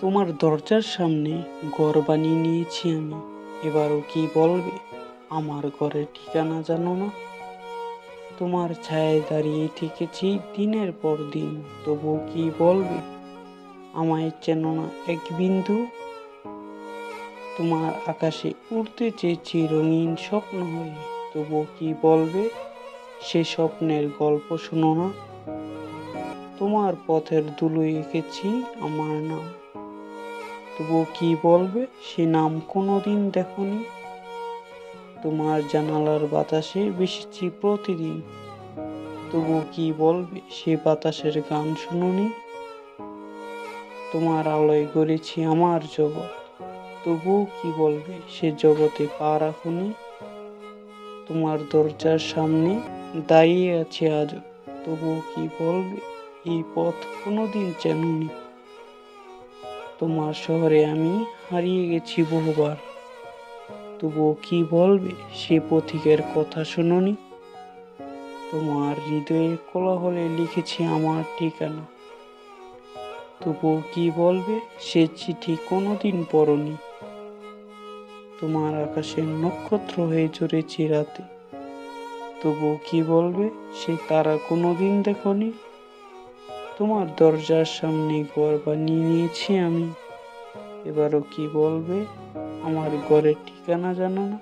তোমার দরজার সামনে ঘর বানিয়ে নিয়েছি আমি, এবারও কি বলবে আমার ঘরের ঠিকানা জানো না? তোমার ছায়ায় দাঁড়িয়ে থেকেছি দিনের পর দিন, তবুও কি বলবে আমায় চেনো না এক বিন্দু? তোমার আকাশে উড়তে চেয়েছি রঙিন স্বপ্ন হয়ে, তবুও কি বলবে সে স্বপ্নের গল্প শোনো না? তোমার পথের ধুলোয় এঁকেছি আমার নাম, তবুও কি বলবে সে নাম কোনোদিন দেখনি? তোমার জানালার বাতাসে ভেসেছি প্রতিদিন, তবুও কি বলবে সে বাতাসের গান শুনোনি? তোমার আলোয় গড়েছি আমার জগৎ, তবুও কি বলবে সে জগতে পা রাখুনি? তোমার দরজার সামনে দাঁড়িয়ে আছে আজও, তবুও কি বলবে এই পথ কোনোদিন চেনোনি? তোমার শহরে আমি হারিয়ে গেছি বহুবার, তবুও কি বলবে সে পথিকের কথা শুনোনি? তোমার হৃদয়ের কোলাহলে লিখেছি আমার ঠিকানা, তবুও কি বলবে সে চিঠি কোনোদিন পড়নি? তোমার আকাশের নক্ষত্র হয়ে ঝরেছি রাতে, তবুও কি বলবে সে তারা কোনোদিন দেখনি? তোমার দরজার সামনে ঘর বানিয়ে নিয়েছি আমি, এবারও কি বলবে আমার ঘরের ঠিকানা জানো না?